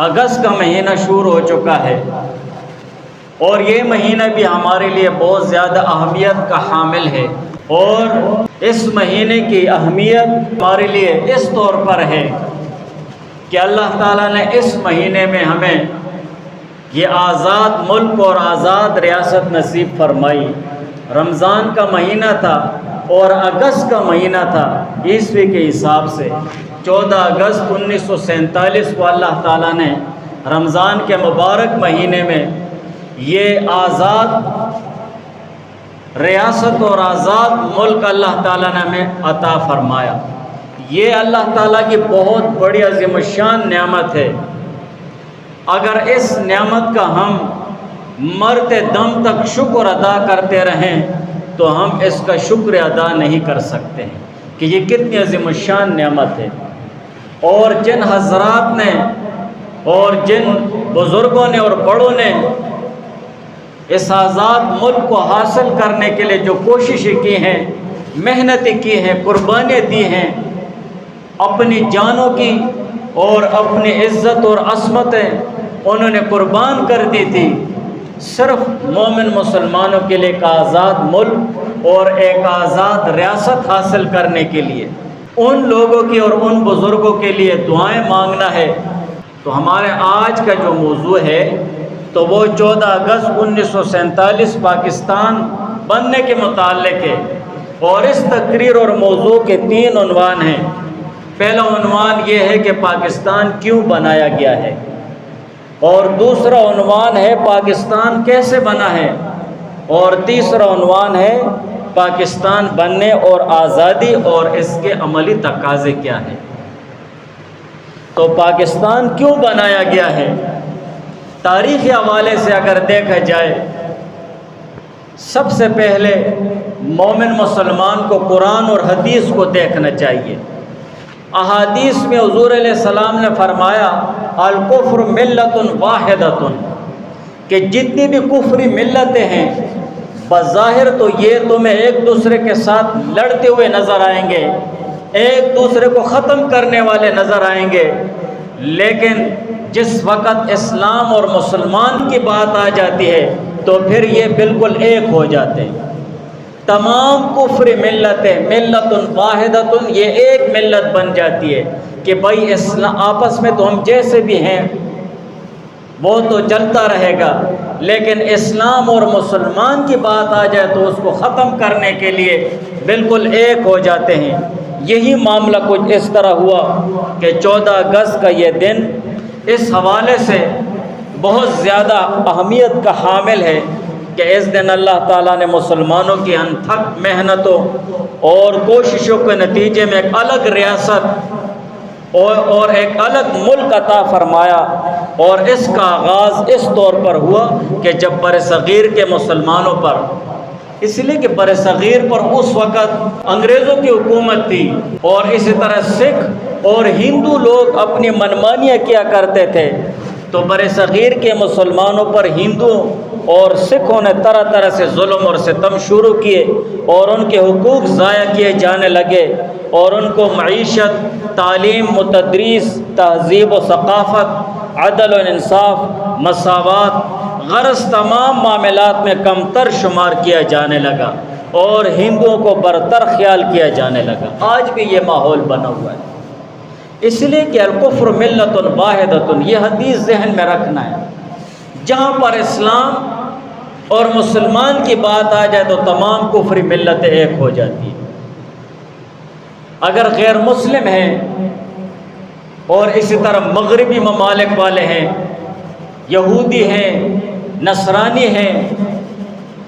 اگست کا مہینہ شروع ہو چکا ہے، اور یہ مہینہ بھی ہمارے لیے بہت زیادہ اہمیت کا حامل ہے۔ اور اس مہینے کی اہمیت ہمارے لیے اس طور پر ہے کہ اللہ تعالیٰ نے اس مہینے میں ہمیں یہ آزاد ملک اور آزاد ریاست نصیب فرمائی۔ رمضان کا مہینہ تھا اور اگست کا مہینہ تھا عیسوی کے حساب سے۔ 14 اگست 1947 کو اللہ تعالیٰ نے رمضان کے مبارک مہینے میں یہ آزاد ریاست اور آزاد ملک اللہ تعالیٰ نے ہمیں عطا فرمایا۔ یہ اللہ تعالیٰ کی بہت بڑی عظیم الشان نعمت ہے۔ اگر اس نعمت کا ہم مرتے دم تک شکر ادا کرتے رہیں تو ہم اس کا شکر ادا نہیں کر سکتے ہیں کہ یہ کتنی عظیم الشان نعمت ہے۔ اور جن حضرات نے اور جن بزرگوں نے اور بڑوں نے اس آزاد ملک کو حاصل کرنے کے لیے جو کوششیں کی ہیں، محنتیں کی ہیں، قربانیاں دی ہیں، اپنی جانوں کی اور اپنی عزت اور عصمتیں انہوں نے قربان کر دی تھی، صرف مومن مسلمانوں کے لیے ایک آزاد ملک اور ایک آزاد ریاست حاصل کرنے کے لیے ان لوگوں کی اور ان بزرگوں کے لیے دعائیں مانگنا ہے۔ تو ہمارے آج کا جو موضوع ہے تو وہ 14 اگست 1947 پاکستان بننے کے متعلق ہے، اور اس تقریر اور موضوع کے 3 عنوان ہیں۔ پہلا عنوان یہ ہے کہ پاکستان کیوں بنایا گیا ہے، اور دوسرا عنوان ہے پاکستان کیسے بنا ہے، اور تیسرا عنوان ہے پاکستان بننے اور آزادی اور اس کے عملی تقاضے کیا ہیں۔ تو پاکستان کیوں بنایا گیا ہے؟ تاریخی حوالے سے اگر دیکھا جائے، سب سے پہلے مومن مسلمان کو قرآن اور حدیث کو دیکھنا چاہیے۔ احادیث میں حضور علیہ السلام نے فرمایا الکفر ملت واحدۃ، کہ جتنی بھی کفری ملتیں ہیں بظاہر تو یہ تمہیں ایک دوسرے کے ساتھ لڑتے ہوئے نظر آئیں گے، ایک دوسرے کو ختم کرنے والے نظر آئیں گے، لیکن جس وقت اسلام اور مسلمان کی بات آ جاتی ہے تو پھر یہ بالکل ایک ہو جاتے ہیں۔ تمام کفری ملتیں ملت واحدۃ، یہ ایک ملت بن جاتی ہے کہ بھائی آپس میں تو ہم جیسے بھی ہیں وہ تو چلتا رہے گا، لیکن اسلام اور مسلمان کی بات آ جائے تو اس کو ختم کرنے کے لیے بالکل ایک ہو جاتے ہیں۔ یہی معاملہ کچھ اس طرح ہوا کہ 14 اگست کا یہ دن اس حوالے سے بہت زیادہ اہمیت کا حامل ہے کہ اس دن اللہ تعالیٰ نے مسلمانوں کی انتھک محنتوں اور کوششوں کے نتیجے میں ایک الگ ریاست اور ایک الگ ملک عطا فرمایا، اور اس کا آغاز اس طور پر ہوا کہ جب برصغیر کے مسلمانوں پر، اس لیے کہ برصغیر پر اس وقت انگریزوں کی حکومت تھی، اور اسی طرح سکھ اور ہندو لوگ اپنی منمانیاں کیا کرتے تھے، تو برصغیر کے مسلمانوں پر ہندوؤں اور سکھوں نے طرح طرح سے ظلم اور ستم شروع کیے، اور ان کے حقوق ضائع کیے جانے لگے، اور ان کو معیشت، تعلیم و تدریس، تہذیب و ثقافت، عدل و انصاف، مساوات، غرض تمام معاملات میں کمتر شمار کیا جانے لگا، اور ہندوؤں کو برتر خیال کیا جانے لگا۔ آج بھی یہ ماحول بنا ہوا ہے، اس لیے کہ الکفر ملت واحدۃ، یہ حدیث ذہن میں رکھنا ہے۔ جہاں پر اسلام اور مسلمان کی بات آ جائے تو تمام کفری ملتیں ایک ہو جاتی ہیں۔ اگر غیر مسلم ہیں اور اسی طرح مغربی ممالک والے ہیں، یہودی ہیں، نصرانی ہیں،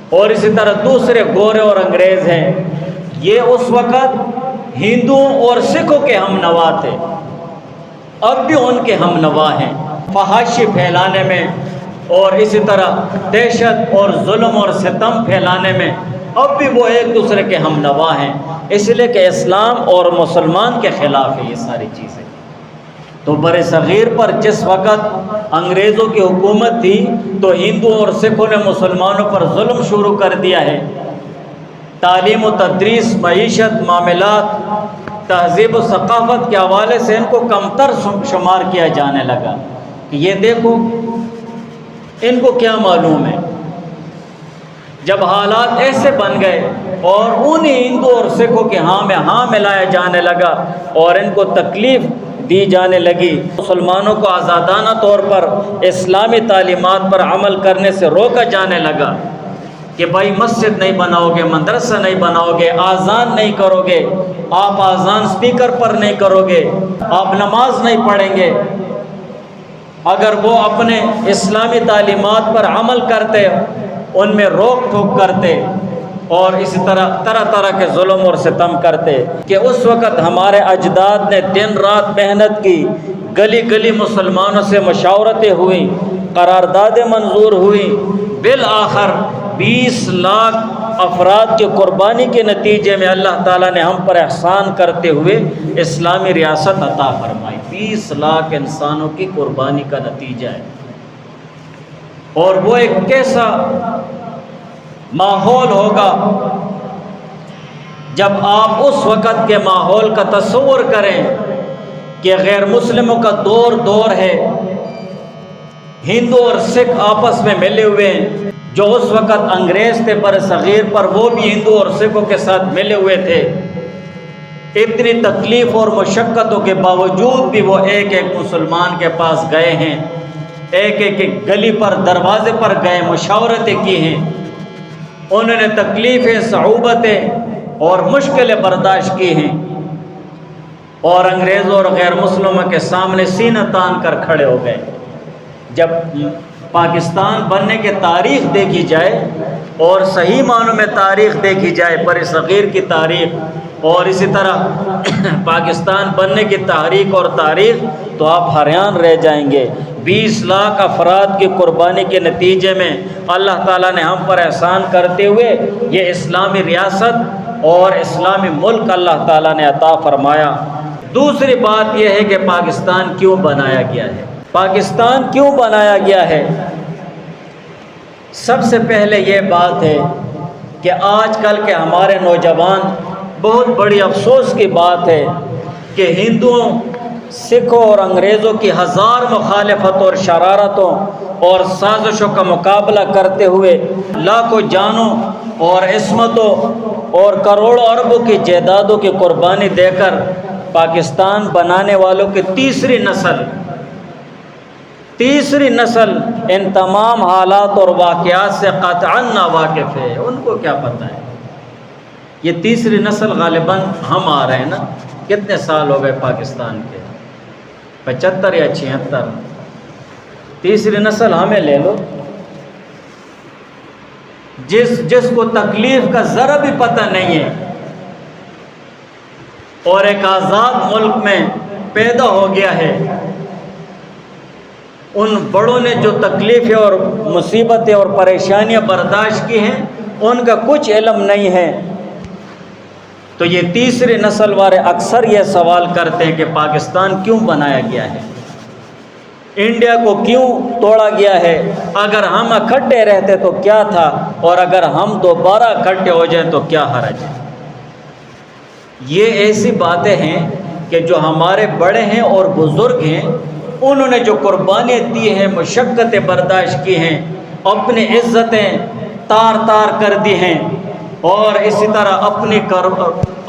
اور اسی طرح دوسرے گورے اور انگریز ہیں، یہ اس وقت ہندوؤں اور سکھوں کے ہم نوا تھے، اب بھی ان کے ہم نوا ہیں، فحاشی پھیلانے میں اور اسی طرح دہشت اور ظلم اور ستم پھیلانے میں اب بھی وہ ایک دوسرے کے ہم نوا ہیں، اس لیے کہ اسلام اور مسلمان کے خلاف ہے یہ ساری چیزیں۔ تو برصغیر پر جس وقت انگریزوں کی حکومت تھی تو ہندوؤں اور سکھوں نے مسلمانوں پر ظلم شروع کر دیا ہے، تعلیم و تدریس، معیشت، معاملات، تہذیب و ثقافت کے حوالے سے ان کو کمتر شمار کیا جانے لگا، کہ یہ دیکھو ان کو کیا معلوم ہے۔ جب حالات ایسے بن گئے اور انہیں ہندو اور سکھوں کے ہاں میں ہاں ملایا جانے لگا اور ان کو تکلیف دی جانے لگی، مسلمانوں کو آزادانہ طور پر اسلامی تعلیمات پر عمل کرنے سے روکا جانے لگا کہ بھائی مسجد نہیں بناؤ گے، مدرسہ نہیں بناؤ گے، آذان نہیں کرو گے، آپ آذان سپیکر پر نہیں کرو گے، آپ نماز نہیں پڑھیں گے۔ اگر وہ اپنے اسلامی تعلیمات پر عمل کرتے، ان میں روک ٹوک کرتے اور اسی طرح طرح کے ظلم اور ستم کرتے کہ اس وقت ہمارے اجداد نے دن رات محنت کی، گلی گلی مسلمانوں سے مشاورتیں ہوئیں، قراردادیں منظور ہوئیں، بالآخر 20 لاکھ افراد کی قربانی کے نتیجے میں اللہ تعالیٰ نے ہم پر احسان کرتے ہوئے اسلامی ریاست عطا فرمائی۔ 20 لاکھ انسانوں کی قربانی کا نتیجہ ہے۔ اور وہ ایک کیسا ماحول ہوگا جب آپ اس وقت کے ماحول کا تصور کریں کہ غیر مسلموں کا دور ہے، ہندو اور سکھ آپس میں ملے ہوئے ہیں، جو اس وقت انگریز تھے بر صغیر پر، وہ بھی ہندو اور سکھوں کے ساتھ ملے ہوئے تھے۔ اتنی تکلیف اور مشقتوں کے باوجود بھی وہ ایک ایک مسلمان کے پاس گئے ہیں، ایک ایک گلی پر دروازے پر گئے، مشاورتیں کی ہیں، انہوں نے تکلیفیں، صعوبتیں اور مشکلیں برداشت کی ہیں، اور انگریزوں اور غیر مسلموں کے سامنے سینہ تان کر کھڑے ہو گئے۔ جب پاکستان بننے کی تاریخ دیکھی جائے اور صحیح معنوں میں تاریخ دیکھی جائے، بر صغیر کی تاریخ اور اسی طرح پاکستان بننے کی تحریک اور تاریخ، تو آپ حیران رہ جائیں گے۔ 20 لاکھ افراد کی قربانی کے نتیجے میں اللہ تعالیٰ نے ہم پر احسان کرتے ہوئے یہ اسلامی ریاست اور اسلامی ملک اللہ تعالیٰ نے عطا فرمایا۔ دوسری بات یہ ہے کہ پاکستان کیوں بنایا گیا ہے؟ پاکستان کیوں بنایا گیا ہے؟ سب سے پہلے یہ بات ہے کہ آج کل کے ہمارے نوجوان، بہت بڑی افسوس کی بات ہے کہ ہندوؤں، سکھوں اور انگریزوں کی ہزار مخالفت اور شرارتوں اور سازشوں کا مقابلہ کرتے ہوئے لاکھوں جانوں اور عصمتوں اور کروڑوں اربوں کی جائیدادوں کی قربانی دے کر پاکستان بنانے والوں کی تیسری نسل ان تمام حالات اور واقعات سے قطعاً ناواقف ہے۔ ان کو کیا پتہ ہے؟ یہ تیسری نسل غالباً ہم آ رہے ہیں نا۔ کتنے سال ہو گئے پاکستان کے؟ 75 یا 76۔ تیسری نسل ہمیں لے لو، جس کو تکلیف کا ذرا بھی پتہ نہیں ہے اور ایک آزاد ملک میں پیدا ہو گیا ہے۔ ان بڑوں نے جو تکلیفیں اور مصیبتیں اور پریشانیاں برداشت کی ہیں، ان کا کچھ علم نہیں ہے۔ تو یہ تیسری نسل والے اکثر یہ سوال کرتے ہیں کہ پاکستان کیوں بنایا گیا ہے، انڈیا کو کیوں توڑا گیا ہے، اگر ہم اکٹھے رہتے تو کیا تھا، اور اگر ہم دوبارہ اکٹھے ہو جائیں تو کیا حرج ہے۔ یہ ایسی باتیں ہیں کہ جو ہمارے بڑے ہیں اور بزرگ ہیں، انہوں نے جو قربانیاں دی ہیں، مشقتیں برداشت کی ہیں، اپنی عزتیں تار تار کر دی ہیں، اور اسی طرح اپنی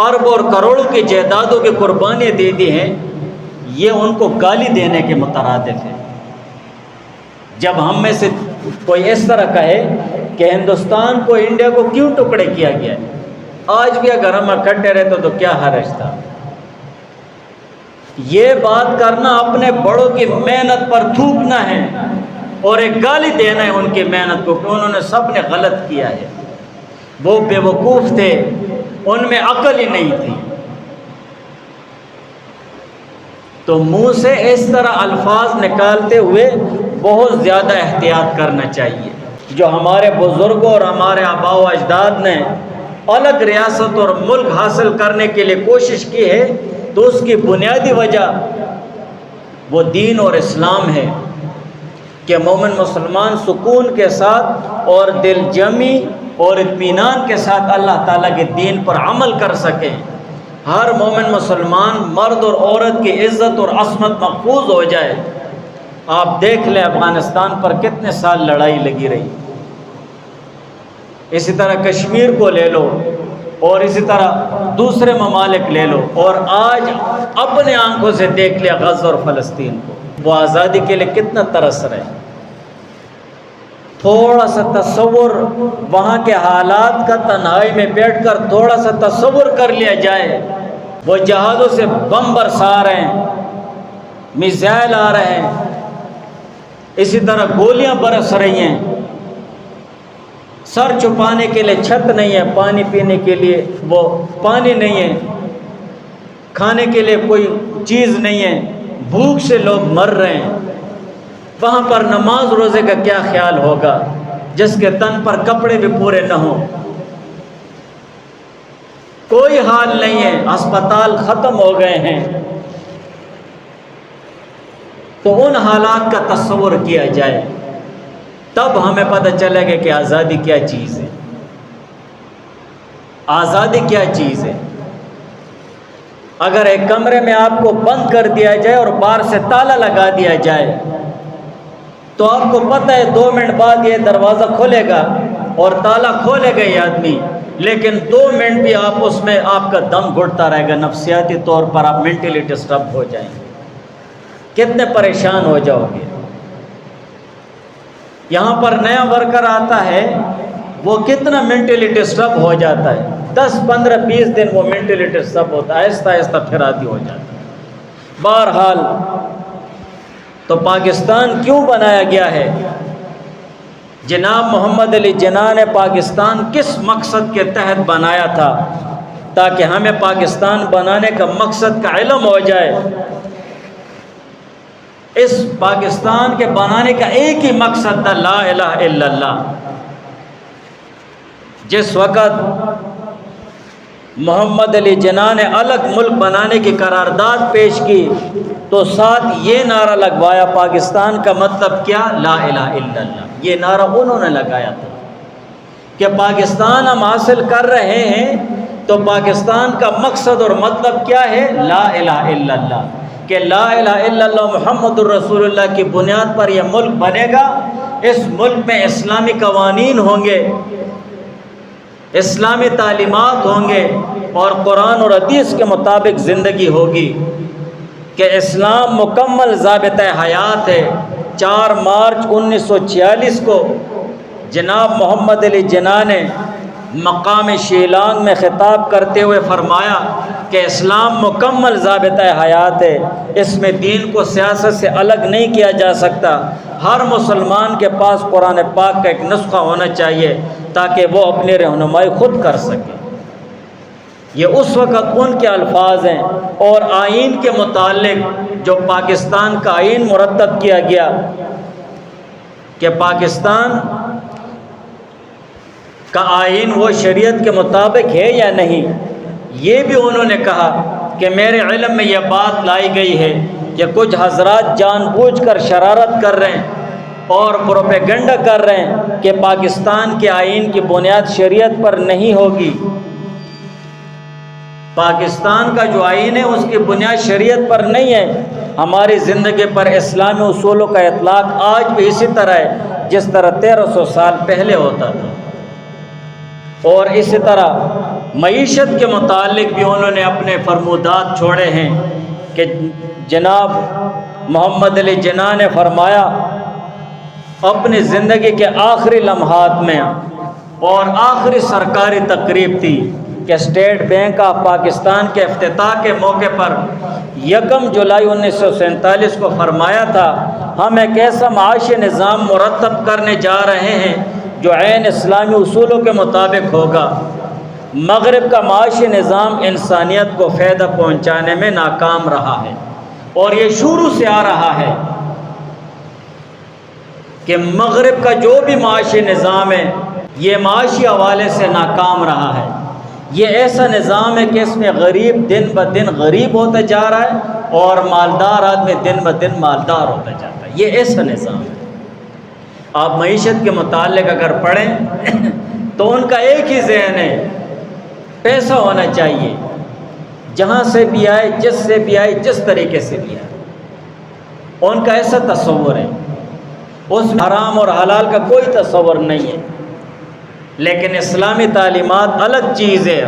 ارب اور کروڑوں کی جائیدادوں کی قربانیاں دے دی ہیں، یہ ان کو گالی دینے کے مترادف ہے۔ جب ہم میں سے کوئی اس طرح کہے کہ ہندوستان کو، انڈیا کو کیوں ٹکڑے کیا گیا ہے، آج بھی اگر ہم اکٹھے رہتے تو کیا حرج تھا۔ یہ بات کرنا اپنے بڑوں کی محنت پر تھوکنا ہے اور ایک گالی دینا ہے ان کی محنت کو کہ انہوں نے سب نے غلط کیا ہے، وہ بے وقوف تھے، ان میں عقل ہی نہیں تھی۔ تو منہ سے اس طرح الفاظ نکالتے ہوئے بہت زیادہ احتیاط کرنا چاہیے۔ جو ہمارے بزرگوں اور ہمارے آباء و اجداد نے الگ ریاست اور ملک حاصل کرنے کے لیے کوشش کی ہے، تو اس کی بنیادی وجہ وہ دین اور اسلام ہے کہ مومن مسلمان سکون کے ساتھ اور دل جمی اور اطمینان کے ساتھ اللہ تعالیٰ کے دین پر عمل کر سکیں۔ ہر مومن مسلمان، مرد اور عورت کی عزت اور عصمت محفوظ ہو جائے۔ آپ دیکھ لیں افغانستان پر کتنے سال لڑائی لگی رہی، اسی طرح کشمیر کو لے لو اور اسی طرح دوسرے ممالک لے لو، اور آج اپنے آنکھوں سے دیکھ لیا غزہ اور فلسطین کو، وہ آزادی کے لیے کتنا ترس رہے۔ تھوڑا سا تصور وہاں کے حالات کا تنہائی میں بیٹھ کر تھوڑا سا تصور کر لیا جائے، وہ جہازوں سے بم برسا رہے ہیں، میزائل آ رہے ہیں، اسی طرح گولیاں برس رہی ہیں، سر چھپانے کے لیے چھت نہیں ہے، پانی پینے کے لیے وہ پانی نہیں ہے، کھانے کے لیے کوئی چیز نہیں ہے، بھوک سے لوگ مر رہے ہیں۔ وہاں پر نماز روزے کا کیا خیال ہوگا جس کے تن پر کپڑے بھی پورے نہ ہوں؟ کوئی حال نہیں ہے، ہسپتال ختم ہو گئے ہیں۔ تو ان حالات کا تصور کیا جائے، تب ہمیں پتہ چلے گا کہ آزادی کیا چیز ہے، آزادی کیا چیز ہے۔ اگر ایک کمرے میں آپ کو بند کر دیا جائے اور باہر سے تالا لگا دیا جائے تو آپ کو پتہ ہے 2 منٹ بعد یہ دروازہ کھولے گا اور تالا کھولے گا یہ آدمی، لیکن 2 منٹ بھی آپ اس میں آپ کا دم گھٹتا رہے گا، نفسیاتی طور پر آپ مینٹلی ڈسٹرب ہو جائیں گے، کتنے پریشان ہو جاؤ گے۔ یہاں پر نیا ورکر آتا ہے، وہ کتنا مینٹلی ڈسٹرب ہو جاتا ہے، 10 15 20 دن وہ مینٹلی ڈسٹرب ہوتا ہے، آہستہ آہستہ پھر عادی ہو جاتا ہے۔ بہرحال تو پاکستان کیوں بنایا گیا ہے؟ جناب محمد علی جناح نے پاکستان کس مقصد کے تحت بنایا تھا؟ تاکہ ہمیں پاکستان بنانے کا مقصد کا علم ہو جائے۔ اس پاکستان کے بنانے کا ایک ہی مقصد تھا، لا الہ الا اللہ۔ جس وقت محمد علی جناح نے الگ ملک بنانے کی قرارداد پیش کی تو ساتھ یہ نعرہ لگوایا، پاکستان کا مطلب کیا؟ لا الہ الا اللہ۔ یہ نعرہ انہوں نے لگایا تھا کہ پاکستان ہم حاصل کر رہے ہیں تو پاکستان کا مقصد اور مطلب کیا ہے؟ لا الہ الا اللہ، کہ لا الہ الا اللہ محمد الرسول اللہ کی بنیاد پر یہ ملک بنے گا۔ اس ملک میں اسلامی قوانین ہوں گے، اسلامی تعلیمات ہوں گے اور قرآن اور حدیث کے مطابق زندگی ہوگی، کہ اسلام مکمل ضابطۂ حیات ہے۔ 4 مارچ 1946 کو جناب محمد علی جناح نے مقام شیلانگ میں خطاب کرتے ہوئے فرمایا کہ اسلام مکمل ضابطۂ حیات ہے، اس میں دین کو سیاست سے الگ نہیں کیا جا سکتا۔ ہر مسلمان کے پاس قرآن پاک کا ایک نسخہ ہونا چاہیے تاکہ وہ اپنی رہنمائی خود کر سکے۔ یہ اس وقت ان کے الفاظ ہیں، اور آئین کے متعلق جو پاکستان کا آئین مرتب کیا گیا کہ پاکستان کا آئین وہ شریعت کے مطابق ہے یا نہیں، یہ بھی انہوں نے کہا کہ میرے علم میں یہ بات لائی گئی ہے کہ کچھ حضرات جان بوجھ کر شرارت کر رہے ہیں اور پروپیگنڈا کر رہے ہیں کہ پاکستان کے آئین کی بنیاد شریعت پر نہیں ہوگی۔ پاکستان کا جو آئین ہے اس کی بنیاد شریعت پر نہیں ہے، ہماری زندگی پر اسلامی اصولوں کا اطلاق آج بھی اسی طرح ہے جس طرح 1300 سال پہلے ہوتا تھا۔ اور اسی طرح معیشت کے متعلق بھی انہوں نے اپنے فرمودات چھوڑے ہیں کہ جناب محمد علی جناح نے فرمایا اپنی زندگی کے آخری لمحات میں، اور آخری سرکاری تقریب تھی کہ اسٹیٹ بینک آف پاکستان کے افتتاح کے موقع پر 1 جولائی 1947 کو فرمایا تھا، ہم ایک ایسا معاشی نظام مرتب کرنے جا رہے ہیں جو عین اسلامی اصولوں کے مطابق ہوگا۔ مغرب کا معاشی نظام انسانیت کو فائدہ پہنچانے میں ناکام رہا ہے، اور یہ شروع سے آ رہا ہے کہ مغرب کا جو بھی معاشی نظام ہے یہ معاشی حوالے سے ناکام رہا ہے۔ یہ ایسا نظام ہے کہ اس میں غریب دن بدن غریب ہوتا جا رہا ہے اور مالدار آدمی دن بدن مالدار ہوتا جاتا ہے، یہ ایسا نظام ہے۔ آپ معیشت کے متعلق اگر پڑھیں تو ان کا ایک ہی ذہن ہے، پیسہ ہونا چاہیے، جہاں سے بھی آئے، جس سے بھی آئے، جس طریقے سے بھی آئے۔ ان کا ایسا تصور ہے، اس میں حرام اور حلال کا کوئی تصور نہیں ہے۔ لیکن اسلامی تعلیمات الگ چیز ہے۔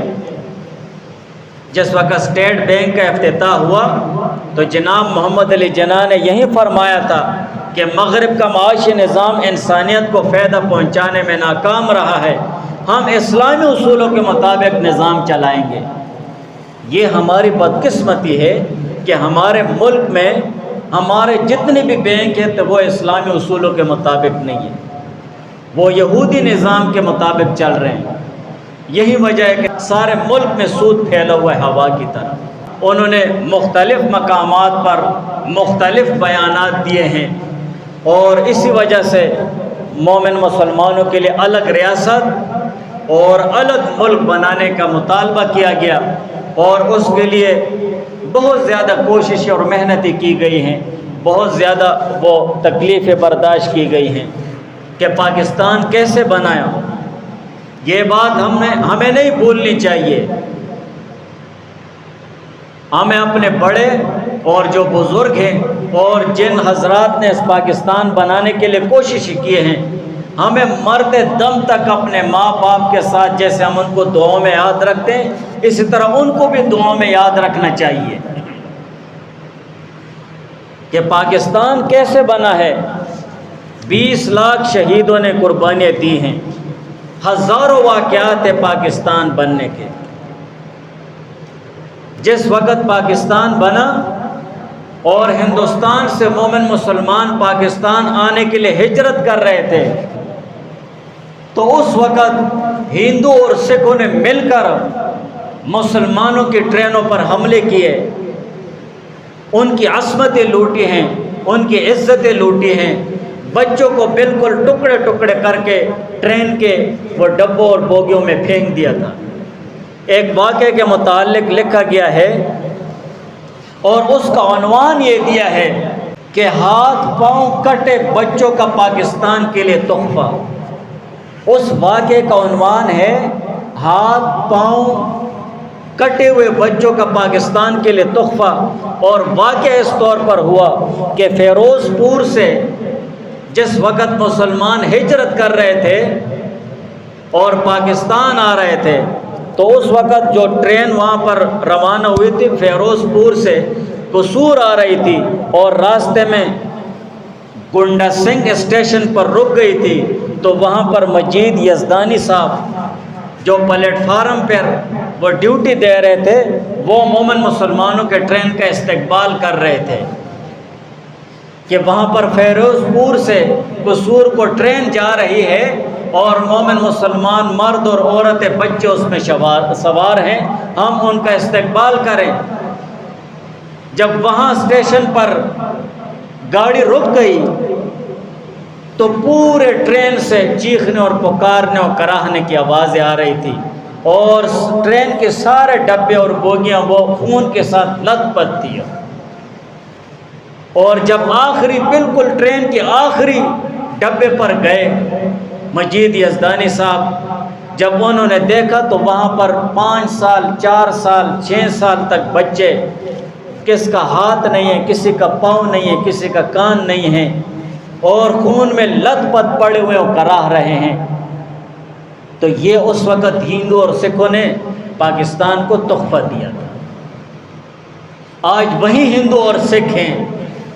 جس وقت اسٹیٹ بینک کا افتتاح ہوا تو جناب محمد علی جناح نے یہی فرمایا تھا کہ مغرب کا معاشی نظام انسانیت کو فائدہ پہنچانے میں ناکام رہا ہے، ہم اسلامی اصولوں کے مطابق نظام چلائیں گے۔ یہ ہماری بدقسمتی ہے کہ ہمارے ملک میں ہمارے جتنے بھی بینک ہیں تو وہ اسلامی اصولوں کے مطابق نہیں ہیں، وہ یہودی نظام کے مطابق چل رہے ہیں۔ یہی وجہ ہے کہ سارے ملک میں سود پھیلا ہوا ہے ہوا کی طرح۔ انہوں نے مختلف مقامات پر مختلف بیانات دیے ہیں، اور اسی وجہ سے مومن مسلمانوں کے لیے الگ ریاست اور الگ ملک بنانے کا مطالبہ کیا گیا، اور اس کے لیے بہت زیادہ کوششیں اور محنتیں کی گئی ہیں، بہت زیادہ وہ تکلیفیں برداشت کی گئی ہیں کہ پاکستان کیسے بنایا۔ یہ بات ہمیں نہیں بھولنی چاہیے۔ ہمیں اپنے بڑے اور جو بزرگ ہیں اور جن حضرات نے اس پاکستان بنانے کے لیے کوششیں کیے ہیں، ہمیں مرتے دم تک اپنے ماں باپ کے ساتھ جیسے ہم ان کو دعاؤں میں یاد رکھتے ہیں، اسی طرح ان کو بھی دعاؤں میں یاد رکھنا چاہیے کہ پاکستان کیسے بنا ہے۔ 20 لاکھ شہیدوں نے قربانیاں دی ہیں، ہزاروں واقعات ہیں پاکستان بننے کے۔ جس وقت پاکستان بنا اور ہندوستان سے مومن مسلمان پاکستان آنے کے لیے ہجرت کر رہے تھے، تو اس وقت ہندو اور سکھوں نے مل کر مسلمانوں کی ٹرینوں پر حملے کیے، ان کی عصمتیں لوٹی ہیں، ان کی عزتیں لوٹی ہیں، بچوں کو بالکل ٹکڑے ٹکڑے کر کے ٹرین کے وہ ڈبوں اور بوگیوں میں پھینک دیا تھا۔ ایک واقعے کے متعلق لکھا گیا ہے اور اس کا عنوان یہ دیا ہے کہ ہاتھ پاؤں کٹے بچوں کا پاکستان کے لیے تحفہ۔ اس واقعے کا عنوان ہے ہاتھ پاؤں کٹے ہوئے بچوں کا پاکستان کے لیے تحفہ۔ اور واقعہ اس طور پر ہوا کہ فیروز پور سے جس وقت مسلمان ہجرت کر رہے تھے اور پاکستان آ رہے تھے، تو اس وقت جو ٹرین وہاں پر روانہ ہوئی تھی فیروز پور سے قصور آ رہی تھی، اور راستے میں گنڈا سنگھ اسٹیشن پر رک گئی تھی، تو وہاں پر مجید یزدانی صاحب جو پلیٹ فارم پر وہ ڈیوٹی دے رہے تھے، وہ مومن مسلمانوں کے ٹرین کا استقبال کر رہے تھے کہ وہاں پر فیروز پور سے قصور کو ٹرین جا رہی ہے اور مومن مسلمان مرد اور عورتیں بچے اس میں سوار ہیں، ہم ان کا استقبال کریں۔ جب وہاں اسٹیشن پر گاڑی رک گئی تو پورے ٹرین سے چیخنے اور پکارنے اور کراہنے کی آوازیں آ رہی تھی، اور ٹرین کے سارے ڈبے اور بوگیاں وہ خون کے ساتھ لت پت تھی۔ اور جب آخری بالکل ٹرین کے آخری ڈبے پر گئے مجید یزدانی صاحب، جب انہوں نے دیکھا تو وہاں پر 5 سال 4 سال 6 سال تک بچے، کس کا ہاتھ نہیں ہے، کسی کا پاؤں نہیں ہے، کسی کا کان نہیں ہے، اور خون میں لت پت پڑے ہوئے اور کراہ رہے ہیں۔ تو یہ اس وقت ہندو اور سکھوں نے پاکستان کو تحفہ دیا تھا۔ آج وہی ہندو اور سکھ ہیں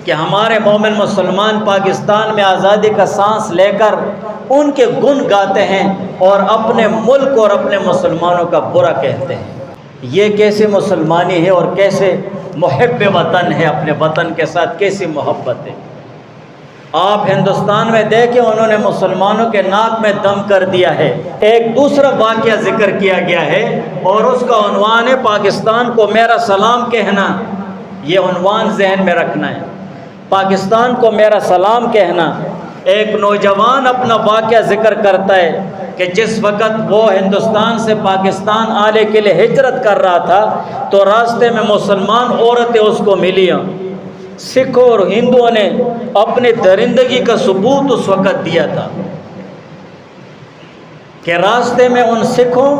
کہ ہمارے مومن مسلمان پاکستان میں آزادی کا سانس لے کر ان کے گن گاتے ہیں اور اپنے ملک اور اپنے مسلمانوں کا برا کہتے ہیں۔ یہ کیسے مسلمانی ہے اور کیسے محب وطن ہے، اپنے وطن کے ساتھ کیسی محبت ہے۔ آپ ہندوستان میں دیکھیں، انہوں نے مسلمانوں کے ناک میں دم کر دیا ہے۔ ایک دوسرا واقعہ ذکر کیا گیا ہے اور اس کا عنوان ہے پاکستان کو میرا سلام کہنا۔ یہ عنوان ذہن میں رکھنا ہے، پاکستان کو میرا سلام کہنا۔ ایک نوجوان اپنا واقعہ ذکر کرتا ہے کہ جس وقت وہ ہندوستان سے پاکستان آنے کے لیے ہجرت کر رہا تھا تو راستے میں مسلمان عورتیں اس کو ملیں۔ سکھوں اور ہندوؤں نے اپنی درندگی کا ثبوت اس وقت دیا تھا کہ راستے میں ان سکھوں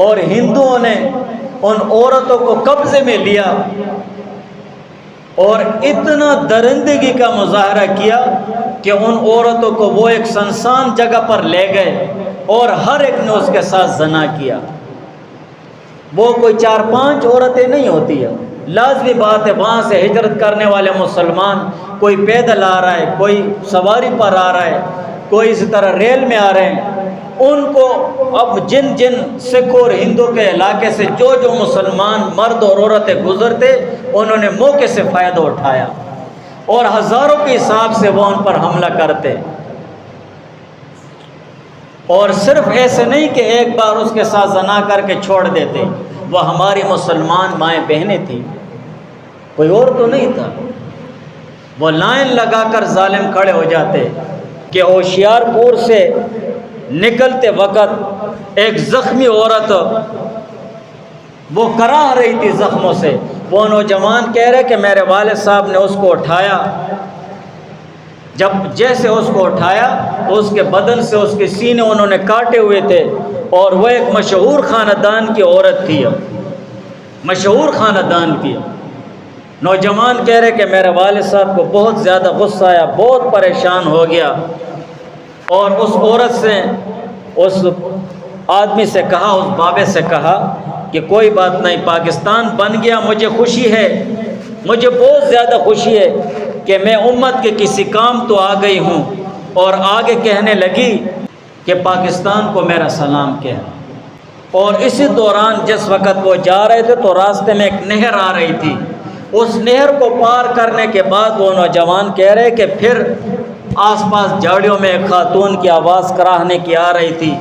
اور ہندوؤں نے ان عورتوں کو قبضے میں لیا اور اتنا درندگی کا مظاہرہ کیا کہ ان عورتوں کو وہ ایک سنسان جگہ پر لے گئے اور ہر ایک نے اس کے ساتھ زنا کیا۔ وہ کوئی 4-5 عورتیں نہیں ہوتی ہیں، لازمی بات ہے وہاں سے ہجرت کرنے والے مسلمان، کوئی پیدل آ رہا ہے، کوئی سواری پر آ رہا ہے، کوئی اسی طرح ریل میں آ رہے ہیں، ان کو اب جن سکھ اور ہندو کے علاقے سے جو مسلمان مرد اور عورتیں گزرتے انہوں نے موقع سے فائدہ اٹھایا اور ہزاروں کے حساب سے وہ ان پر حملہ کرتے، اور صرف ایسے نہیں کہ ایک بار اس کے ساتھ زنا کر کے چھوڑ دیتے، وہ ہماری مسلمان مائیں بہنیں تھیں، کوئی اور تو نہیں تھا، وہ لائن لگا کر ظالم کھڑے ہو جاتے کہ ہوشیار پور سے نکلتے وقت ایک زخمی عورت وہ کراہ رہی تھی زخموں سے، وہ نوجوان کہہ رہے کہ میرے والد صاحب نے اس کو اٹھایا، جب جیسے اس کو اٹھایا تو اس کے بدن سے اس کے سینے انہوں نے کاٹے ہوئے تھے، اور وہ ایک مشہور خاندان کی عورت تھی، مشہور خاندان کی۔ نوجوان کہہ رہے کہ میرے والد صاحب کو بہت زیادہ غصہ آیا، بہت پریشان ہو گیا، اور اس عورت سے، اس آدمی سے کہا، اس بابے سے کہا کہ کوئی بات نہیں، پاکستان بن گیا، مجھے خوشی ہے، مجھے بہت زیادہ خوشی ہے کہ میں امت کے کسی کام تو آ گئی ہوں، اور آگے کہنے لگی کہ پاکستان کو میرا سلام کہنا۔ اور اسی دوران جس وقت وہ جا رہے تھے تو راستے میں ایک نہر آ رہی تھی، اس نہر کو پار کرنے کے بعد وہ نوجوان کہہ رہے کہ پھر آس پاس جھاڑیوں میں ایک خاتون کی آواز کراہنے کی آ رہی تھی،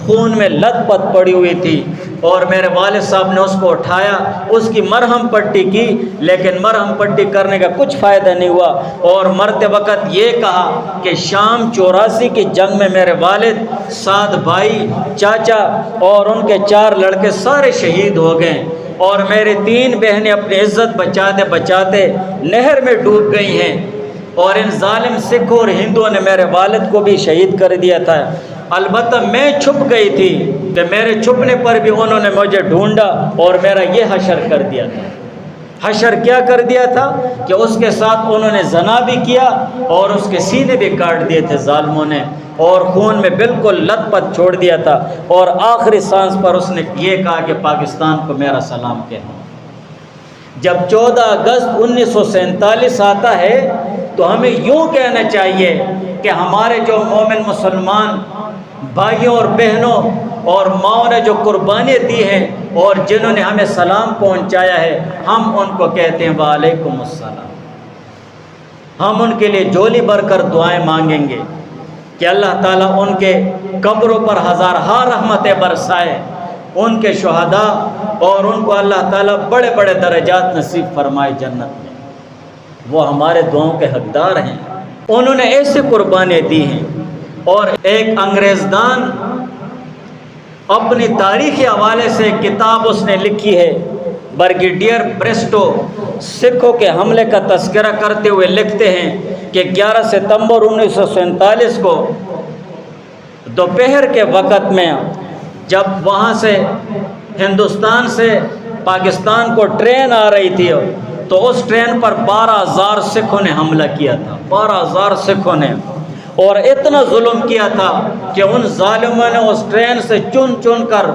خون میں لت پت پڑی ہوئی تھی، اور میرے والد صاحب نے اس کو اٹھایا، اس کی مرہم پٹی کی، لیکن مرہم پٹی کرنے کا کچھ فائدہ نہیں ہوا، اور مرتے وقت یہ کہا کہ شام 84 کی جنگ میں میرے والد، 7 بھائی، چاچا اور ان کے 4 لڑکے سارے شہید ہو گئے، اور میری 3 بہنیں اپنی عزت بچاتے بچاتے نہر میں ڈوب گئی ہیں، اور ان ظالم سکھوں اور ہندوؤں نے میرے والد کو بھی شہید کر دیا تھا۔ البتہ میں چھپ گئی تھی کہ میرے چھپنے پر بھی انہوں نے مجھے ڈھونڈا اور میرا یہ حشر کر دیا تھا۔ حشر کیا کر دیا تھا کہ اس کے ساتھ انہوں نے زنا بھی کیا اور اس کے سینے بھی کاٹ دیے تھے ظالموں نے، اور خون میں بالکل لت پت چھوڑ دیا تھا، اور آخری سانس پر اس نے یہ کہا کہ پاکستان کو میرا سلام کہنا۔ جب 14 اگست 1947 آتا ہے تو ہمیں یوں کہنا چاہیے کہ ہمارے جو مومن مسلمان بھائیوں اور بہنوں اور ماؤں نے جو قربانیاں دی ہیں اور جنہوں نے ہمیں سلام پہنچایا ہے، ہم ان کو کہتے ہیں وعلیکم السلام۔ ہم ان کے لیے جھولی بھر کر دعائیں مانگیں گے کہ اللہ تعالیٰ ان کے قبروں پر ہزارہا رحمتیں برسائے، ان کے شہداء، اور ان کو اللہ تعالیٰ بڑے بڑے درجات نصیب فرمائے جنت میں، وہ ہمارے دعاؤں کے حقدار ہیں۔ انہوں نے ایسے قربانیاں دی ہیں، اور ایک انگریزدان اپنی تاریخی حوالے سے کتاب اس نے لکھی ہے، برگیڈیئر بریسٹو، سکھوں کے حملے کا تذکرہ کرتے ہوئے لکھتے ہیں کہ 11 ستمبر 1947 کو دوپہر کے وقت میں جب وہاں سے ہندوستان سے پاکستان کو ٹرین آ رہی تھی تو اس ٹرین پر 12,000 سکھوں نے حملہ کیا تھا، 12,000 سکھوں نے، اور اتنا ظلم کیا تھا کہ ان ظالموں نے اس ٹرین سے چن چن کر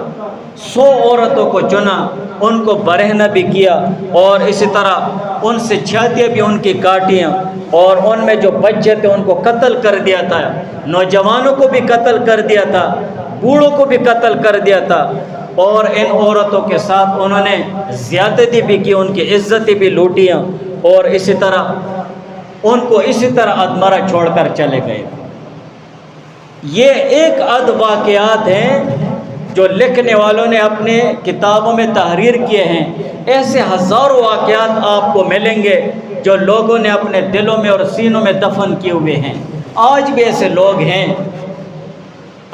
100 عورتوں کو چنا، ان کو برہنہ بھی کیا، اور اسی طرح ان سے چھاتیاں بھی ان کی کاٹیاں، اور ان میں جو بچے تھے ان کو قتل کر دیا تھا، نوجوانوں کو بھی قتل کر دیا تھا، بوڑھوں کو بھی قتل کر دیا تھا، اور ان عورتوں کے ساتھ انہوں نے زیادتی بھی کی، ان کی عزتیں بھی لوٹیاں، اور اسی طرح ان کو اسی طرح ادمرہ چھوڑ کر چلے گئے۔ یہ ایک عد واقعات ہیں جو لکھنے والوں نے اپنے کتابوں میں تحریر کیے ہیں، ایسے ہزاروں واقعات آپ کو ملیں گے جو لوگوں نے اپنے دلوں میں اور سینوں میں دفن کیے ہوئے ہیں۔ آج بھی ایسے لوگ ہیں،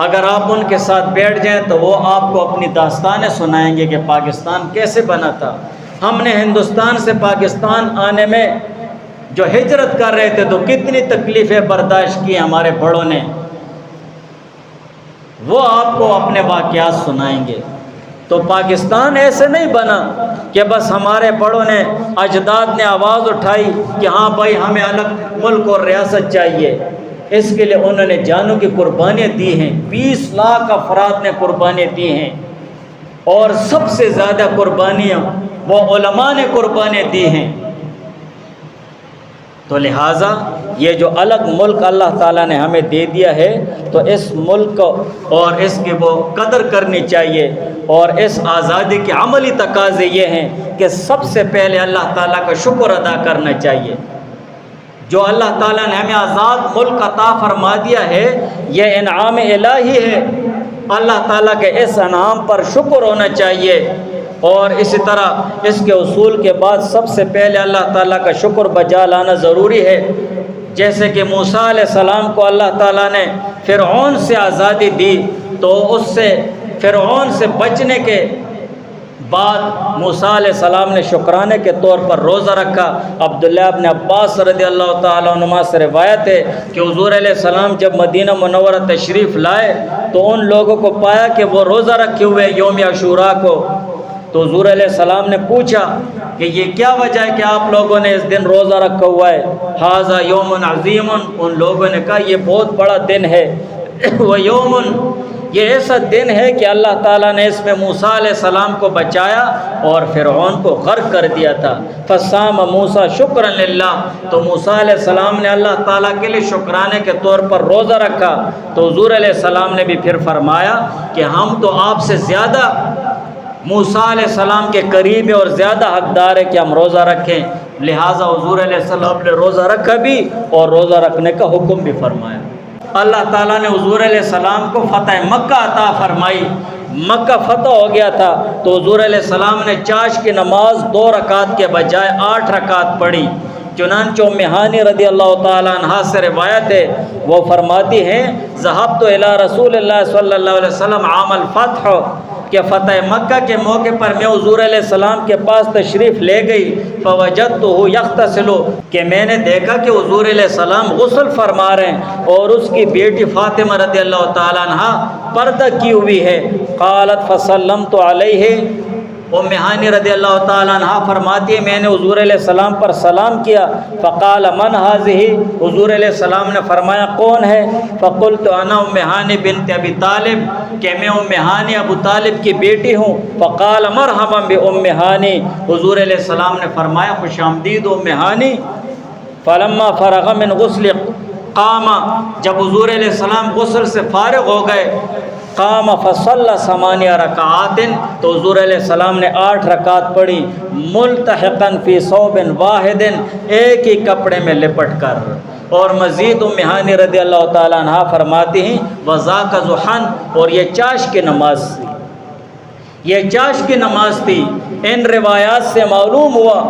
اگر آپ ان کے ساتھ بیٹھ جائیں تو وہ آپ کو اپنی داستانیں سنائیں گے کہ پاکستان کیسے بنا تھا، ہم نے ہندوستان سے پاکستان آنے میں جو ہجرت کر رہے تھے تو کتنی تکلیفیں برداشت کی ہمارے بڑوں نے، وہ آپ کو اپنے واقعات سنائیں گے۔ تو پاکستان ایسے نہیں بنا کہ بس ہمارے بڑوں نے اجداد نے آواز اٹھائی کہ ہاں بھائی ہمیں الگ ملک اور ریاست چاہیے، اس کے لیے انہوں نے جانوں کی قربانیاں دی ہیں، 20 لاکھ افراد نے قربانیاں دی ہیں، اور سب سے زیادہ قربانیاں وہ علماء نے قربانیاں دی ہیں۔ تو لہٰذا یہ جو الگ ملک اللہ تعالیٰ نے ہمیں دے دیا ہے تو اس ملک کو اور اس کی وہ قدر کرنی چاہیے، اور اس آزادی کے عملی تقاضے یہ ہیں کہ سب سے پہلے اللہ تعالیٰ کا شکر ادا کرنا چاہیے۔ جو اللہ تعالیٰ نے ہمیں آزاد ملک عطا فرما دیا ہے یہ انعام الہی ہے، اللہ تعالیٰ کے اس انعام پر شکر ہونا چاہیے، اور اسی طرح اس کے اصول کے بعد سب سے پہلے اللہ تعالیٰ کا شکر بجا لانا ضروری ہے۔ جیسے کہ موسیٰ علیہ السلام کو اللہ تعالیٰ نے فرعون سے آزادی دی، تو اس سے فرعون سے بچنے کے بعد موسیٰ علیہ السلام نے شکرانے کے طور پر روزہ رکھا۔ عبداللہ ابن عباس رضی اللہ تعالیٰ عنہما سے روایت ہے کہ حضور علیہ السلام جب مدینہ منورہ تشریف لائے تو ان لوگوں کو پایا کہ وہ روزہ رکھے ہوئے یوم عاشوراء کو، تو حضور علیہ السلام نے پوچھا کہ یہ کیا وجہ ہے کہ آپ لوگوں نے اس دن روزہ رکھا ہوا ہے؟ ھذا یوم عظیم، ان لوگوں نے کہا یہ بہت بڑا دن ہے، وہ یوم، یہ ایسا دن ہے کہ اللہ تعالیٰ نے اس میں موسیٰ علیہ السلام کو بچایا اور فرعون کو غرق کر دیا تھا۔ فصام موسیٰ شکرا للہ، تو موسیٰ علیہ السلام نے اللہ تعالیٰ کے لیے شکرانے کے طور پر روزہ رکھا۔ تو حضور علیہ السلام نے بھی پھر فرمایا کہ ہم تو آپ سے زیادہ موسیٰ علیہ السلام کے قریب اور زیادہ حقدار ہے کہ ہم روزہ رکھیں، لہٰذا حضور علیہ السلام نے روزہ رکھا بھی اور روزہ رکھنے کا حکم بھی فرمایا۔ اللہ تعالیٰ نے حضور علیہ السلام کو فتح مکہ عطا فرمائی، مکہ فتح ہو گیا تھا تو حضور علیہ السلام نے چاش کی نماز 2 رکعت کے بجائے 8 رکعت پڑھی۔ چنانچہ ام ہانی رضی اللہ تعالیٰ عنہا سے روایت ہے، وہ فرماتی ہیں ذہبت الی رسول اللہ صلی اللہ علیہ وسلم عام الفتح، کہ فتح مکہ کے موقع پر میں حضور علیہ السلام کے پاس تشریف لے گئی، فوجدتہ یغتسل، کہ میں نے دیکھا کہ حضور علیہ السلام غسل فرما رہے ہیں اور اس کی بیٹی فاطمہ رضی اللہ تعالیٰ عنہا پردہ کی ہوئی ہے۔ قالت فسلمت علیہ، ام ہانی رضی اللہ تعالیٰ عنہ فرماتی ہے میں نے حضور علیہ السلام پر سلام کیا، فقال من هذه، حضور علیہ السلام نے فرمایا کون ہے؟ فقلت انا ام ہانی بنت ابی طالب، کہ میں ام ہانی ابو طالب کی بیٹی ہوں۔ فقال مرحبا بام ہانی، حضور علیہ السلام نے فرمایا خوش آمدید ام ہانی۔ فلما فرغ من غسل قام، جب حضور علیہ السلام غسل سے فارغ ہو گئے، قام فصلی 8 رکعات، تو حضور علیہ السلام نے 8 رکعت پڑھی، ملتحقا فی ثوب واحد، ایک ہی کپڑے میں لپٹ کر۔ اور مزید ام ہانی رضی اللہ تعالیٰ عنہ فرماتی ہیں وذاک ضحی، اور یہ چاش کی نماز تھی، یہ چاش کی نماز تھی۔ ان روایات سے معلوم ہوا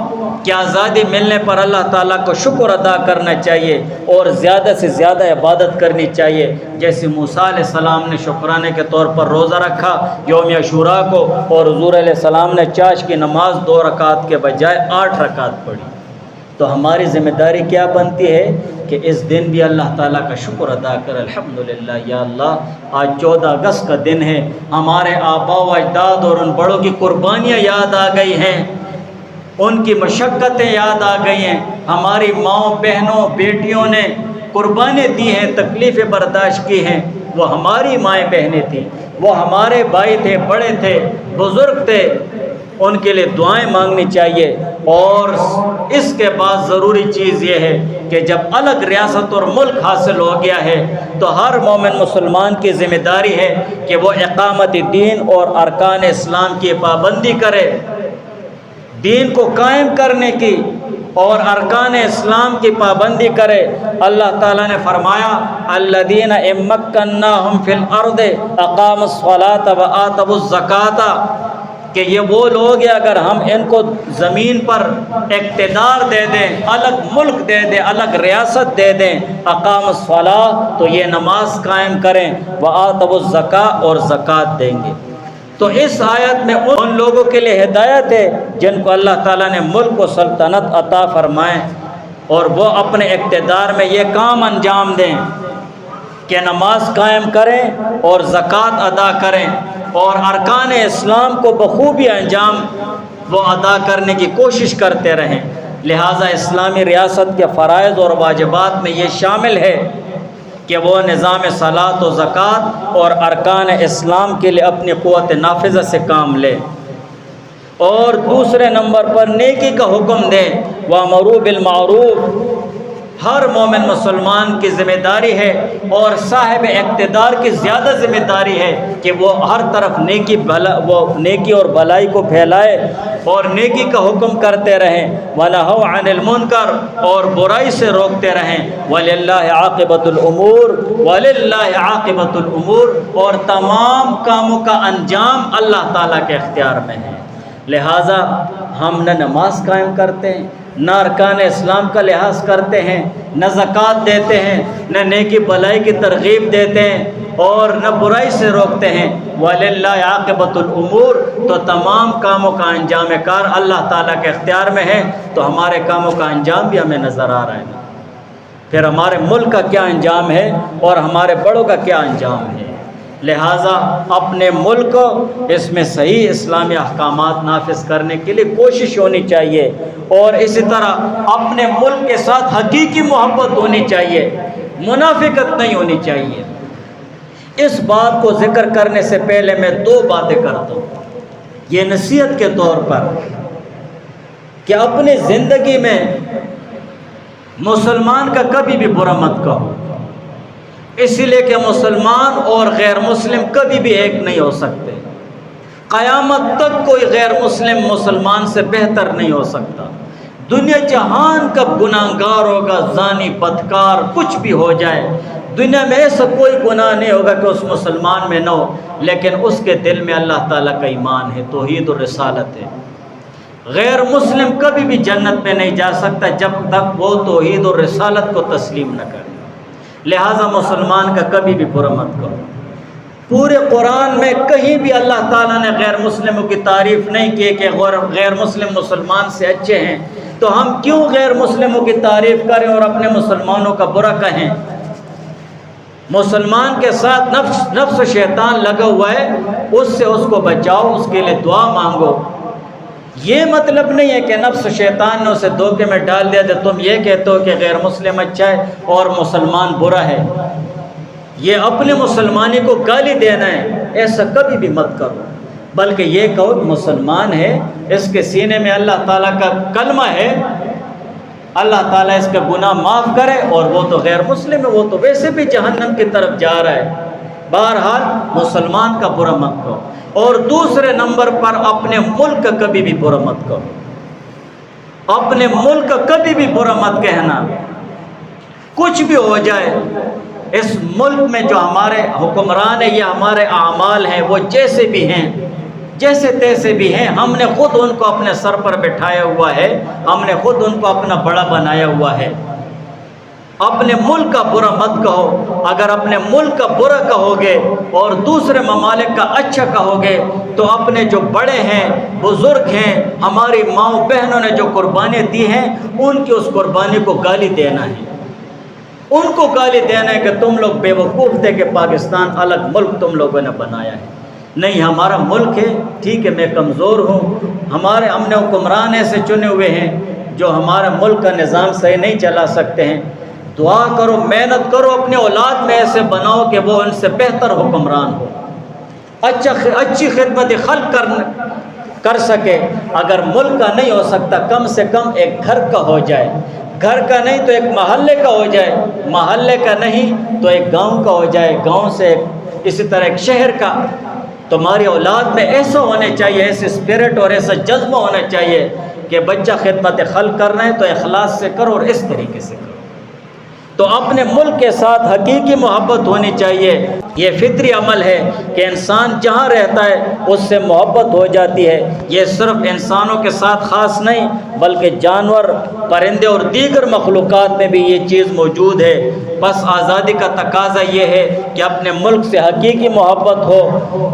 کہ آزادی ملنے پر اللہ تعالیٰ کو شکر ادا کرنا چاہیے اور زیادہ سے زیادہ عبادت کرنی چاہیے، جیسے موسیٰ علیہ السلام نے شکرانے کے طور پر روزہ رکھا یوم عاشوراء کو، اور حضور علیہ السلام نے چاش کی نماز 2 رکعت کے بجائے 8 رکعت پڑھی۔ تو ہماری ذمہ داری کیا بنتی ہے کہ اس دن بھی اللہ تعالیٰ کا شکر ادا کر، الحمدللہ یا اللہ آج 14 اگست کا دن ہے، ہمارے آباء و اجداد اور ان بڑوں کی قربانیاں یاد آ گئی ہیں، ان کی مشقتیں یاد آ گئی ہیں، ہماری ماؤں بہنوں بیٹیوں نے قربانیاں دی ہیں، تکلیفیں برداشت کی ہیں، وہ ہماری مائیں بہنیں تھیں، وہ ہمارے بھائی تھے، بڑے تھے، بزرگ تھے، ان کے لیے دعائیں مانگنی چاہیے۔ اور اس کے بعد ضروری چیز یہ ہے کہ جب الگ ریاست اور ملک حاصل ہو گیا ہے تو ہر مومن مسلمان کی ذمہ داری ہے کہ وہ اقامت دین اور ارکان اسلام کی پابندی کرے، دین کو قائم کرنے کی اور ارکان اسلام کی پابندی کرے۔ اللہ تعالیٰ نے فرمایا الذین ان مکناہم فی الارض اقاموا الصلاۃ وآتوا الزکاۃ، کہ یہ وہ لوگ ہیں اگر ہم ان کو زمین پر اقتدار دے دیں، الگ ملک دے دیں، الگ ریاست دے دیں، اقام الصلاۃ تو یہ نماز قائم کریں، وآتوا الزکاۃ اور زکوٰۃ دیں گے۔ تو اس آیت میں ان لوگوں کے لیے ہدایت ہے جن کو اللہ تعالیٰ نے ملک و سلطنت عطا فرمائے اور وہ اپنے اقتدار میں یہ کام انجام دیں۔ کہ نماز قائم کریں اور زکوٰۃ ادا کریں اور ارکان اسلام کو بخوبی انجام وہ ادا کرنے کی کوشش کرتے رہیں۔ لہٰذا اسلامی ریاست کے فرائض اور واجبات میں یہ شامل ہے کہ وہ نظام صلاۃ و زکوٰۃ اور ارکان اسلام کے لیے اپنی قوت نافذہ سے کام لے، اور دوسرے نمبر پر نیکی کا حکم دے۔ وَأْمُرُوا بِالْمَعْرُوفِ، ہر مومن مسلمان کی ذمہ داری ہے اور صاحب اقتدار کی زیادہ ذمہ داری ہے کہ وہ ہر طرف نیکی اور بھلائی کو پھیلائے اور نیکی کا حکم کرتے رہیں، وَنَهَوْا عَنِ الْمُنْكَرِ، اور برائی سے روکتے رہیں۔ وَلِلَّهِ عَاقِبَةُ الْأُمُورِ، وَلِلَّهِ عَاقِبَةُ الْأُمُورِ، اور تمام کاموں کا انجام اللہ تعالیٰ کے اختیار میں ہے۔ لہٰذا ہم نہ نماز قائم کرتے ہیں، نہ ارکان اسلام کا لحاظ کرتے ہیں، نہ زکوٰۃ دیتے ہیں، نہ نیکی بلائی کی ترغیب دیتے ہیں اور نہ برائی سے روکتے ہیں۔ وَلِلَّهِ عَاقِبَةُ الْأُمُورِ، تو تمام کاموں کا انجام کار اللہ تعالیٰ کے اختیار میں ہے۔ تو ہمارے کاموں کا انجام بھی ہمیں نظر آ رہا ہے، پھر ہمارے ملک کا کیا انجام ہے اور ہمارے بڑوں کا کیا انجام ہے۔ لہٰذا اپنے ملک اس میں صحیح اسلامی احکامات نافذ کرنے کے لیے کوشش ہونی چاہیے، اور اسی طرح اپنے ملک کے ساتھ حقیقی محبت ہونی چاہیے، منافقت نہیں ہونی چاہیے۔ اس بات کو ذکر کرنے سے پہلے میں دو باتیں کرتا ہوں، یہ نصیحت کے طور پر، کہ اپنی زندگی میں مسلمان کا کبھی بھی برا مت کہو، اسی لیے کہ مسلمان اور غیر مسلم کبھی بھی ایک نہیں ہو سکتے۔ قیامت تک کوئی غیر مسلم مسلمان سے بہتر نہیں ہو سکتا۔ دنیا جہان کا گناہ گار ہوگا، زانی، بدکار، کچھ بھی ہو جائے، دنیا میں ایسا کوئی گناہ نہیں ہوگا کہ اس مسلمان میں نہ ہو، لیکن اس کے دل میں اللہ تعالیٰ کا ایمان ہے، توحید و رسالت ہے۔ غیر مسلم کبھی بھی جنت میں نہیں جا سکتا جب تک وہ توحید و رسالت کو تسلیم نہ کرے۔ لہٰذا مسلمان کا کبھی بھی برا مت کرو۔ پورے قرآن میں کہیں بھی اللہ تعالیٰ نے غیر مسلموں کی تعریف نہیں کی کہ غیر مسلم مسلمان سے اچھے ہیں، تو ہم کیوں غیر مسلموں کی تعریف کریں اور اپنے مسلمانوں کا برا کہیں؟ مسلمان کے ساتھ نفس و شیطان لگا ہوا ہے، اس سے اس کو بچاؤ، اس کے لیے دعا مانگو۔ یہ مطلب نہیں ہے کہ نفس و شیطان نے اسے دھوکے میں ڈال دیا تو تم یہ کہتے ہو کہ غیر مسلم اچھا ہے اور مسلمان برا ہے۔ یہ اپنے مسلمانی کو گالی دینا ہے، ایسا کبھی بھی مت کرو، بلکہ یہ کہو کہ مسلمان ہے، اس کے سینے میں اللہ تعالیٰ کا کلمہ ہے، اللہ تعالیٰ اس کا گناہ معاف کرے، اور وہ تو غیر مسلم ہے، وہ تو ویسے بھی جہنم کی طرف جا رہا ہے۔ بہرحال مسلمان کا برا مت کرو، اور دوسرے نمبر پر اپنے ملک کا کبھی بھی برا مت کرو۔ اپنے ملک کا کبھی بھی برا مت کہنا، کچھ بھی ہو جائے۔ اس ملک میں جو ہمارے حکمران ہیں، یہ ہمارے اعمال ہیں، وہ جیسے بھی ہیں، جیسے تیسے بھی ہیں، ہم نے خود ان کو اپنے سر پر بٹھایا ہوا ہے، ہم نے خود ان کو اپنا بڑا بنایا ہوا ہے۔ اپنے ملک کا برا مت کہو۔ اگر اپنے ملک کا برا کہو گے اور دوسرے ممالک کا اچھا کہو گے تو اپنے جو بڑے ہیں، بزرگ ہیں، ہماری ماؤں بہنوں نے جو قربانی دی ہیں، ان کی اس قربانی کو گالی دینا ہے، ان کو گالی دینا ہے کہ تم لوگ بے وقوف تھے کہ پاکستان الگ ملک تم لوگوں نے بنایا ہے۔ نہیں، ہمارا ملک ہے، ٹھیک ہے میں کمزور ہوں، ہم نے حکمران ایسے چنے ہوئے ہیں جو ہمارا ملک کا نظام صحیح نہیں چلا سکتے ہیں۔ دعا کرو، محنت کرو، اپنے اولاد میں ایسے بناؤ کہ وہ ان سے بہتر حکمران ہو، اچھی خدمت خلق کر سکے۔ اگر ملک کا نہیں ہو سکتا، کم سے کم ایک گھر کا ہو جائے، گھر کا نہیں تو ایک محلے کا ہو جائے، محلے کا نہیں تو ایک گاؤں کا ہو جائے، گاؤں سے اسی طرح ایک شہر کا۔ تمہاری اولاد میں ایسا ہونا چاہیے، ایسے اسپرٹ اور ایسا جذبہ ہونا چاہیے کہ بچہ خدمت خلق کرنا ہے تو اخلاص سے کرو اور اس طریقے سے کرو۔ تو اپنے ملک کے ساتھ حقیقی محبت ہونی چاہیے۔ یہ فطری عمل ہے کہ انسان جہاں رہتا ہے اس سے محبت ہو جاتی ہے۔ یہ صرف انسانوں کے ساتھ خاص نہیں بلکہ جانور، پرندے اور دیگر مخلوقات میں بھی یہ چیز موجود ہے۔ بس آزادی کا تقاضا یہ ہے کہ اپنے ملک سے حقیقی محبت ہو۔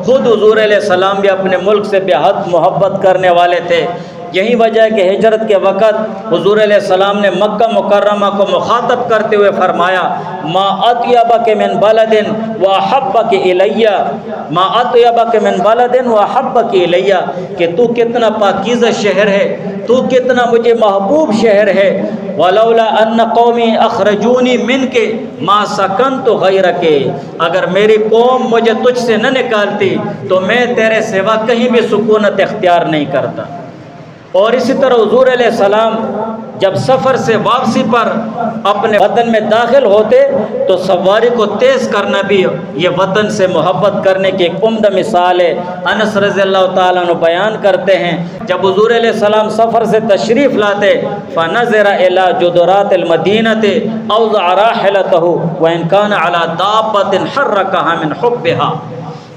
خود حضور علیہ السلام بھی اپنے ملک سے بے حد محبت کرنے والے تھے۔ یہی وجہ ہے کہ ہجرت کے وقت حضور علیہ السلام نے مکہ مکرمہ کو مخاطب کرتے ہوئے فرمایا ما اطیبک من بلد واحبک الی، ما اطیبک من بلد واحبک الی، کہ تو کتنا پاکیزہ شہر ہے، تو کتنا مجھے محبوب شہر ہے، ولولا ان قومی اخرجونی منک ما سکنت غیرک، اگر میری قوم مجھے تجھ سے نہ نکالتی تو میں تیرے سوا کہیں بھی سکونت اختیار نہیں کرتا۔ اور اسی طرح حضور علیہ السلام جب سفر سے واپسی پر اپنے وطن میں داخل ہوتے تو سواری کو تیز کرنا بھی یہ وطن سے محبت کرنے کی ایک عمدہ مثال ہے۔ انس رضی اللہ تعالیٰ عنہ بیان کرتے ہیں جب حضور علیہ السلام سفر سے تشریف لاتے فنظر الی جدرات المدینہ اوضع راحلتہ وان کان علی دابۃ حرکہا من حبہا،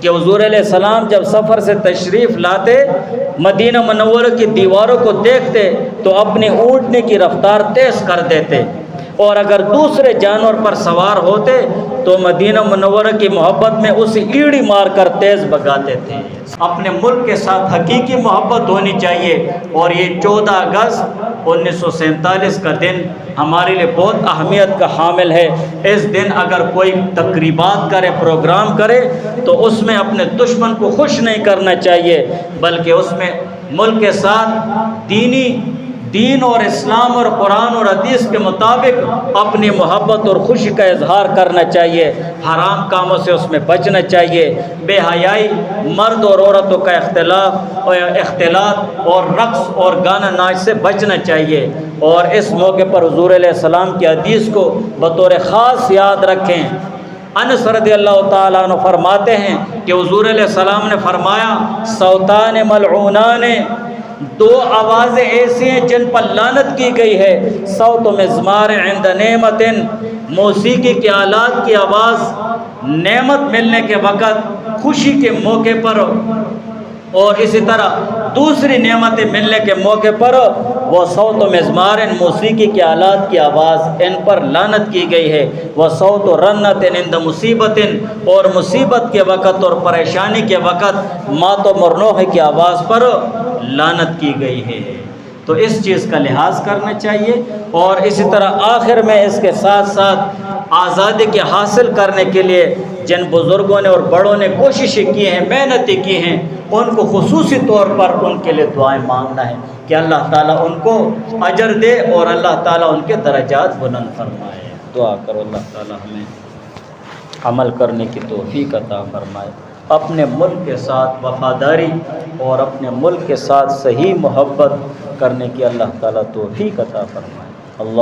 کہ حضور علیہ السلام جب سفر سے تشریف لاتے مدینہ منورہ کی دیواروں کو دیکھتے تو اپنی اونٹنے کی رفتار تیز کر دیتے، اور اگر دوسرے جانور پر سوار ہوتے تو مدینہ منورہ کی محبت میں اسے ایڑی مار کر تیز بھگاتے تھے۔ اپنے ملک کے ساتھ حقیقی محبت ہونی چاہیے، اور یہ 14 اگست 1947 کا دن ہمارے لیے بہت اہمیت کا حامل ہے۔ اس دن اگر کوئی تقریبات کرے، پروگرام کرے، تو اس میں اپنے دشمن کو خوش نہیں کرنا چاہیے، بلکہ اس میں ملک کے ساتھ دین اور اسلام اور قرآن اور حدیث کے مطابق اپنی محبت اور خوشی کا اظہار کرنا چاہیے۔ حرام کاموں سے اس میں بچنا چاہیے، بے حیائی، مرد اور عورتوں کا اختلاط اور رقص اور گانا ناچ سے بچنا چاہیے۔ اور اس موقع پر حضور علیہ السلام کی حدیث کو بطور خاص یاد رکھیں۔ انس رضی اللہ تعالیٰ عنہ فرماتے ہیں کہ حضور علیہ السلام نے فرمایا صوتان ملعونان، 2 آوازیں ایسی ہیں جن پر لعنت کی گئی ہے، صوت مزمار عند نعمت، موسیقی کے آلات کی آواز نعمت ملنے کے وقت، خوشی کے موقع پر، اور اسی طرح دوسری نعمتیں ملنے کے موقع پر وہ صوت و مزمار، موسیقی کے آلات کی آواز، ان پر لعنت کی گئی ہے۔ وہ صوت و رنت عند مصیبت، اور مصیبت کے وقت اور پریشانی کے وقت مات و مرنوح کی آواز پر لعنت کی گئی ہے۔ تو اس چیز کا لحاظ کرنا چاہیے۔ اور اسی طرح آخر میں اس کے ساتھ ساتھ آزادی کے حاصل کرنے کے لیے جن بزرگوں نے اور بڑوں نے کوششیں کی ہیں، محنتیں کی ہیں، ان کو خصوصی طور پر ان کے لیے دعائیں مانگنا ہے کہ اللہ تعالیٰ ان کو اجر دے اور اللہ تعالیٰ ان کے درجات بلند فرمائے۔ دعا کرو اللہ تعالیٰ ہمیں عمل کرنے کی توفیق عطا فرمائے، اپنے ملک کے ساتھ وفاداری اور اپنے ملک کے ساتھ صحیح محبت کرنے کی اللہ تعالیٰ توفیق عطا فرمائے۔ اللہ